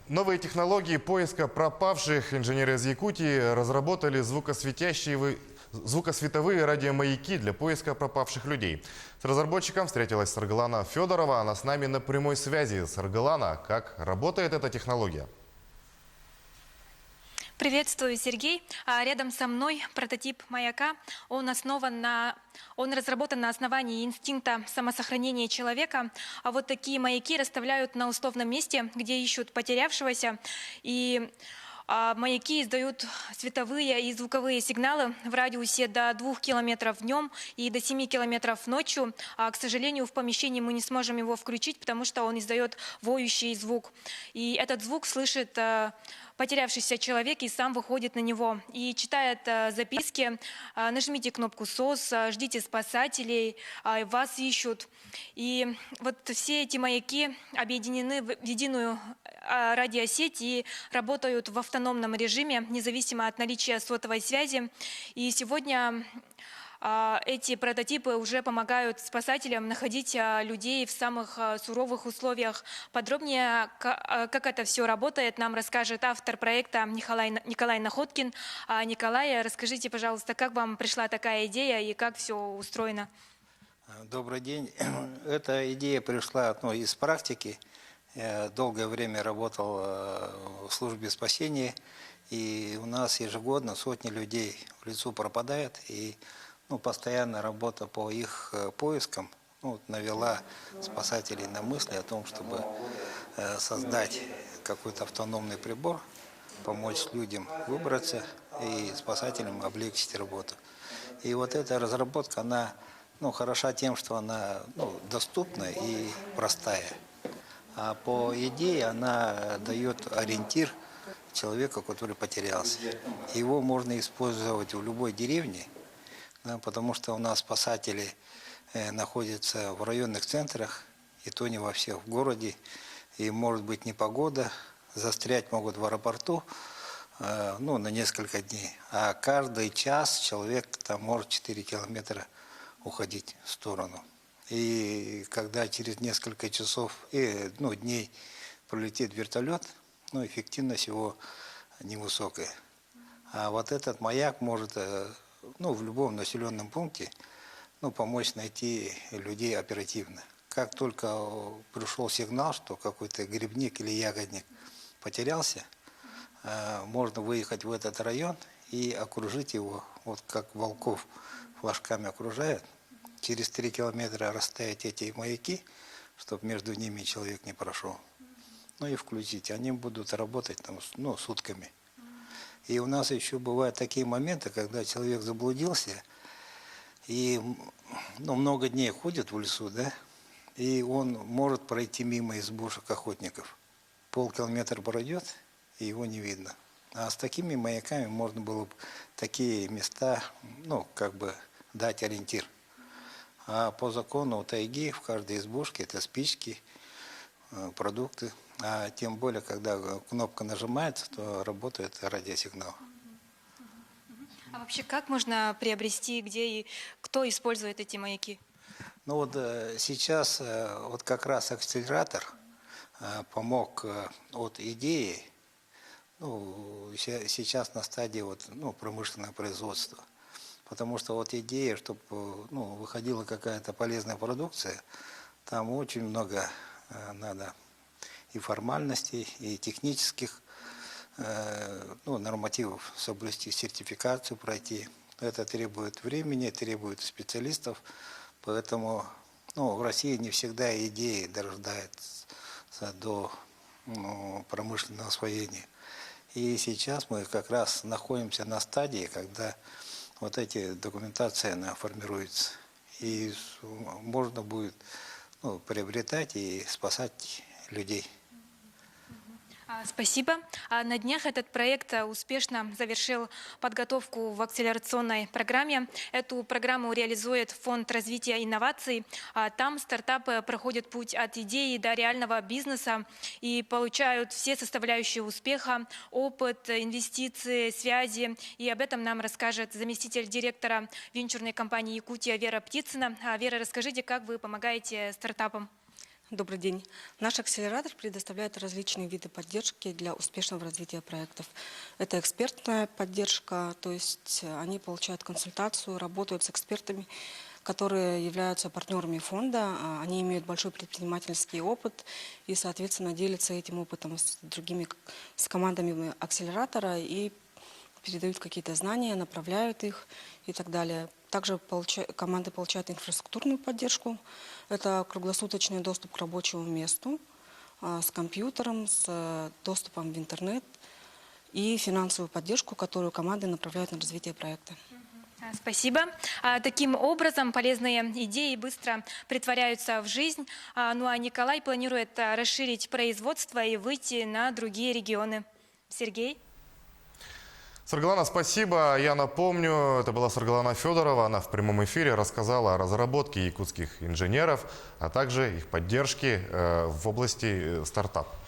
Новые технологии поиска пропавших инженеры из Якутии разработали звукосветовые радиомаяки для поиска пропавших людей. С разработчиком встретилась Саргалана Федорова. Она с нами на прямой связи. Саргалана, как работает эта технология? Приветствую, Сергей. Рядом со мной прототип маяка. Он разработан на основании инстинкта самосохранения человека. А вот такие маяки расставляют на условном месте, где ищут потерявшегося. И маяки издают световые и звуковые сигналы в радиусе до 2 километров днем и до 7 километров ночью. К сожалению, в помещении мы не сможем его включить, потому что он издает воющий звук. И этот звук слышит потерявшийся человек и сам выходит на него и читает записки. Нажмите кнопку «СОС», ждите спасателей, вас ищут. И вот все эти маяки объединены в единую радиосеть и работают в автономном режиме, независимо от наличия сотовой связи. И сегодня эти прототипы уже помогают спасателям находить людей в самых суровых условиях. Подробнее, как это все работает, нам расскажет автор проекта Николай Находкин. Николай, расскажите, пожалуйста, как вам пришла такая идея и как все устроено? Добрый день. Эта идея пришла из практики. Я долгое время работал в службе спасения, и у нас ежегодно сотни людей в лесу пропадает, и постоянная работа по их поискам навела спасателей на мысли о том, чтобы создать какой-то автономный прибор, помочь людям выбраться и спасателям облегчить работу. И вот эта разработка, она хороша тем, что она доступна и простая. А по идее она дает ориентир человеку, который потерялся. Его можно использовать в любой деревне, потому что у нас спасатели находятся в районных центрах, и то не во всех, в городе. И может быть непогода, застрять могут в аэропорту на несколько дней. А каждый час человек там может 4 километра уходить в сторону. И когда через несколько часов, дней пролетит вертолет, эффективность его невысокая. А вот этот маяк может в любом населенном пункте помочь найти людей оперативно. Как только пришел сигнал, что какой-то грибник или ягодник потерялся, можно выехать в этот район и окружить его, вот как волков флажками окружают, через 3 километра расставить эти маяки, чтобы между ними человек не прошел. И включить. Они будут работать сутками. И у нас еще бывают такие моменты, когда человек заблудился, и много дней ходит в лесу, да, и он может пройти мимо избушек охотников. Полкилометра пройдет, и его не видно. А с такими маяками можно было бы такие места, дать ориентир. А по закону тайги в каждой избушке это спички, продукты. А тем более, когда кнопка нажимается, то работает радиосигнал. А вообще, как можно приобрести, где и кто использует эти маяки? Сейчас как раз акселератор помог от идеи, сейчас на стадии промышленного производства. Потому что идея, чтобы выходила какая-то полезная продукция, там очень много надо и формальностей, и технических нормативов соблюсти, сертификацию пройти. Это требует времени, требует специалистов, поэтому в России не всегда идеи дорождаются до промышленного освоения. И сейчас мы как раз находимся на стадии, когда эти документации она формируется, и можно будет приобретать и спасать людей. Спасибо. На днях этот проект успешно завершил подготовку в акселерационной программе. Эту программу реализует Фонд развития инноваций. Там стартапы проходят путь от идеи до реального бизнеса и получают все составляющие успеха, опыт, инвестиции, связи. И об этом нам расскажет заместитель директора венчурной компании «Якутия» Вера Птицына. Вера, расскажите, как вы помогаете стартапам? Добрый день. Наш акселератор предоставляет различные виды поддержки для успешного развития проектов. Это экспертная поддержка, то есть они получают консультацию, работают с экспертами, которые являются партнерами фонда. Они имеют большой предпринимательский опыт и, соответственно, делятся этим опытом с другими, с командами акселератора и передают какие-то знания, направляют их и так далее. Также команды получают инфраструктурную поддержку. Это круглосуточный доступ к рабочему месту с компьютером, с доступом в интернет и финансовую поддержку, которую команды направляют на развитие проекта. Спасибо. Таким образом, полезные идеи быстро притворяются в жизнь. Ну а Николай планирует расширить производство и выйти на другие регионы. Сергей? Саргалана, спасибо. Я напомню, это была Саргалана Федорова. Она в прямом эфире рассказала о разработке якутских инженеров, а также их поддержке в области стартап.